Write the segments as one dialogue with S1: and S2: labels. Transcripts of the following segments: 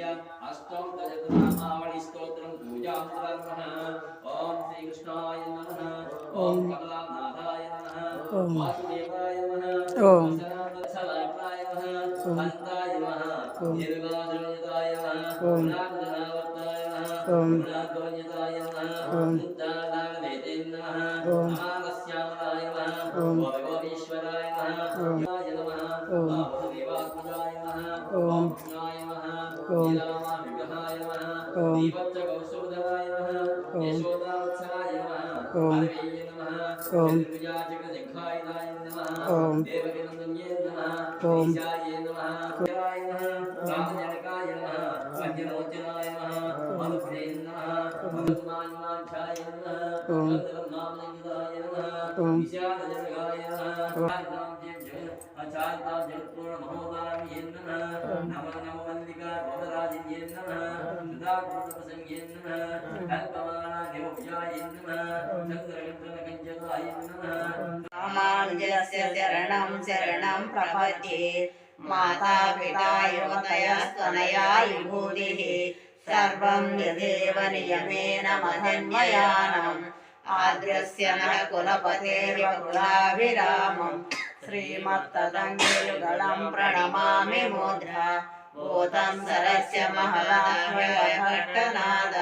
S1: अष्टौ तजतनामावळि स्तोत्रं पूजां कुर्मः। ओम श्री कृष्णाय नमः। ओम कमलानाथाय नमः। ओम वासुदेवाय नमः। ओम सनातनसलाय नमः। हन्ताय नमः। दीर्घायुर्दाय नमः। ओम नागजनावर्ताय नमः। ओम नागोन्यताय नमः। ओम मुद्दानागवेदे नमः। ओम नमागस्यामलाय नमः। ओम भगवतीश्वराय नमः। ओम ओम वासुदेवात्मजाय नमः। ओम कृष्णाय नमः। ओम लीलाविग्रहाय नमः। ओम दीपच्चकौस्तुभधराय नमः। ओम यशोदावत्सलाय नमः। ओम हरवेये नमः। ओम चतुर्भुजाचक्रजिह्वाय नमः। ओम देवकीनन्दन्ये नमः। ओम ईशाये नमः। शिवाय नमः। रामजनकाय नमः। अज्ञमोचनाय नमः। मधुपुरे नमः। मधुमान्माच्छाय नमः। ओम चन्द्रनामनिदाय नमः। ओम विशालजनकाय नमः। आचार्य जगत्पूर्ण महोदराय नमः। नमो नमो वन्दिका गोदराजिन्ये नमः। सुधाकृतप्रसंगे नमः। कल्पमाला देवपूजाय नमः। चन्द्रकण्ठनकञ्जकाय नमः।
S2: रामानुजस्य शरणं शरणं प्रपद्ये। माता पिता युवतयस्तनया विभूतिः। सर्वं यदेव नियमेन मदन्मयानम्। आद्यस्य नः कुलपतेर्वकुलाभिरामम्। श्रीमत्तदङ्गयुगलं प्रणमामि मूर्धा। भूतं सरस्य महदाह्वयभट्टनाद।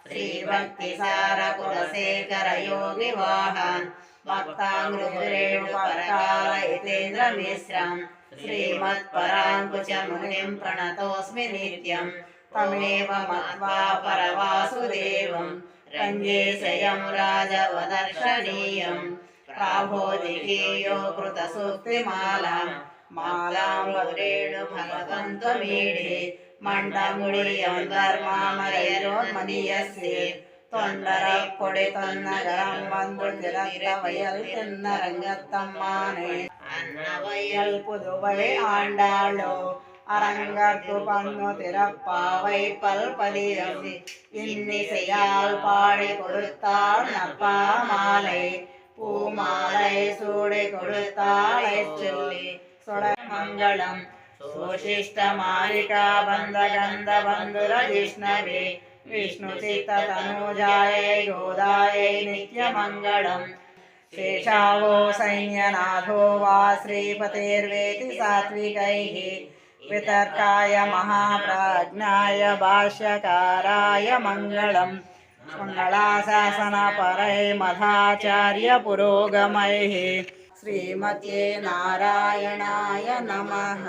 S2: श्रीभक्तिसार कुलशेखर योगिवाहान्। भक्ताङ्घ्रिरेणुपरकाल यतीन्द्रमिश्रम्। श्रीमत्पराङ्कुशमुनिं प्रणतोऽस्मि नित्यम्। तमेव मत्वा परवासुदेवं। रङ्गेशयं राजवदर्शनीयम्। प्राभोदिकीयो कृतसूक्तिमालां। मालां वरेणु फलवन्त्वमीढे। मण्डमुडियं धर्मामरयोन्मनीयस्ये। தொண்டரப்பொடி தொன்னகரம் வந்து திறந்த வயல் தென்னரங்கத்தம்மானே. அன்னவயல் புதுவை ஆண்டாளோ அரங்கற்கு பன்னு திறப்பாவை பல்பதியம். இன்னிசையால் பாடி கொடுத்தாள் நப்பா மாலை. பூமாலை சூடி கொடுத்தாளை சொல்லி சொட மங்களம். சோஷிஷ்ட மாலிகா பந்த கந்த பந்துர விஷ்ணவே. विष्णुचित्ततनूजायै गोदायै नित्यमङ्गलम्। शेषावो सैन्यनाथो वा श्रीपतेर्वेति सात्विकैः। वितर्काय महाप्राज्ञाय भाष्यकाराय मङ्गलम्। मङ्गलाशासनपरै मधाचार्य पुरोगमैः। श्रीमते नारायणाय नमः।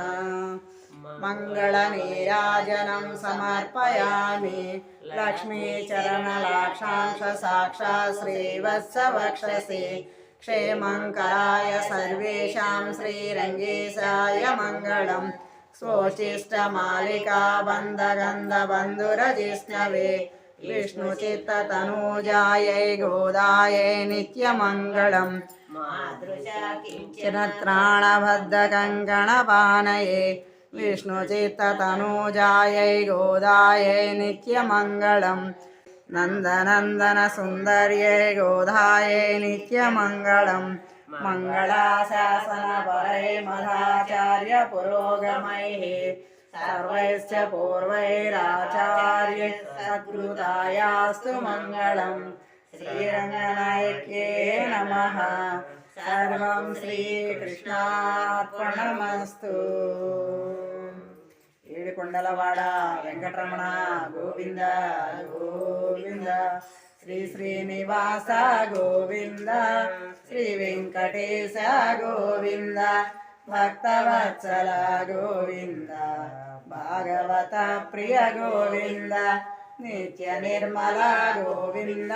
S2: मंगलनीराजनं समर्पयामि। लक्ष्मीचरणलाक्षांश साक्षात् श्रीवत्सवक्षसे। क्षेमङ्कराय सर्वेषां श्रीरङ्गेशाय मङ्गलम्। स्वोचिष्टमालिका बन्धगन्धबन्धुरजिष्णवे। विष्णुचित्ततनूजायै गोदायै नित्यमङ्गलम्। मातृशाकिञ्चनत्राणबद्धकङ्कणपानये। विष्णुचित्ततनूजायै गोदायै नित्यमङ्गलम्। नन्दनन्दन सुन्दर्यै गोदायै नित्यमङ्गलम्। मङ्गलाशासनपरै मधाचार्य पुरोगमैः। सर्वैश्च पूर्वैराचार्य सत्कृतायास्तु मङ्गलम्। श्रीरङ्गनायक्ये नमः। सर्वं श्रीकृष्णार्पणमस्तु। ఏడుకొండలవాడ వెంకటరమణ గోవింద గోవింద. శ్రీ శ్రీనివాస గోవింద. శ్రీ వెంకటేశ గోవింద. భక్తవత్సల గోవింద. భాగవత ప్రియ గోవింద. నిత్య నిర్మల గోవింద.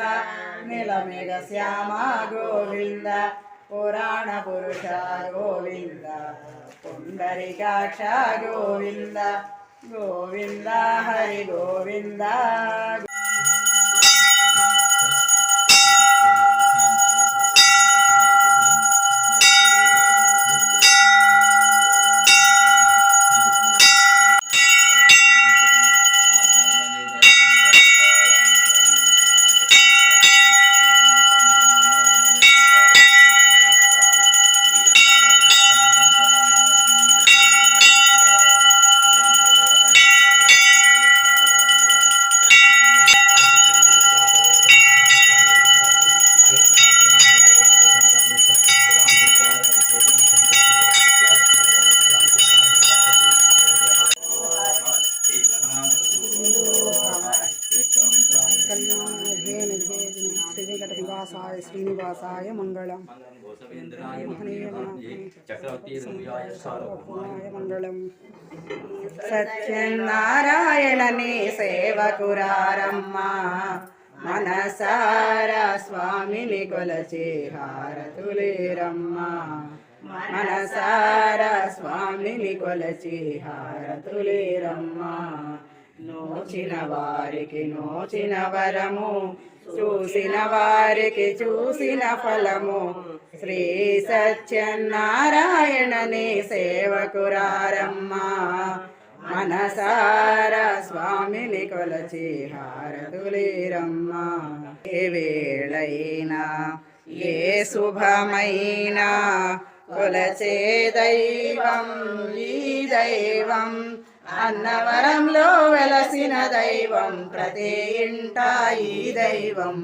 S2: నీలమేఘ శ్యామ గోవింద. పురాణ పురుష గోవింద. పుండరీకాక్ష గోవింద గోవింద హరి గోవింద.
S1: మంగళం గోసవేంద్రాయ మహనీయ చక్రవర్తి రంగుయాయ సార్వభౌమాయ
S2: మంగళం. సత్యనారాయణని సేవకురారమ్మ మనసారా స్వామిని కొలచి హారతులేరమ్మ. మనసారా స్వామిని కొలచి హారతులేరమ్మ. నోచిన వారికి నోచిన వరము, చూసిన వారికి చూసిన ఫలము. శ్రీ సత్యనారాయణని సేవకురారమ్మ మనసారా స్వామిని కొలచి హారతులేరమ్మ. ఏ వేళైనా ఏ శుభమైనా కొలచే దైవం ఈ దైవం. అన్నవరంలో వెలసిన దైవం ప్రతి ఇంట ఈ దైవం.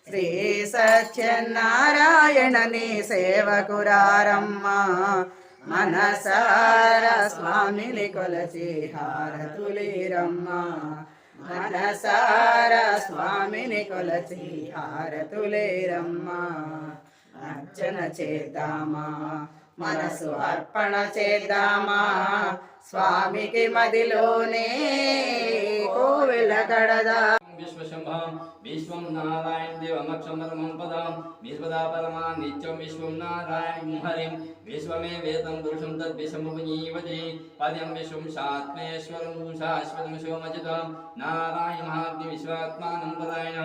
S2: శ్రీ సత్యనారాయణని సేవకురారమ్మ మనసారా స్వామిని కొలచి హారతులేరమ్మ. మనసారా స్వామిని కొలచి హారతులేరమ్మ. అర్చన చేద్దామా, మనసు అర్పణ చేద్దామా, స్వామికి మదిలోనే కోవెల కడదా.
S1: విశ్వశంభం విశ్వం నారాయణ దేవమక్షమరమం పదం విశ్వదా పరమా నిత్యం విశ్వం నారాయణ హరిం. విశ్వమే వేదం పురుషం తద్విషముపజీవతి పదం విశ్వం శాత్మేశ్వరం శాశ్వతం శివమజితం. నారాయణ మహాగ్ని విశ్వాత్మానం పరాయణ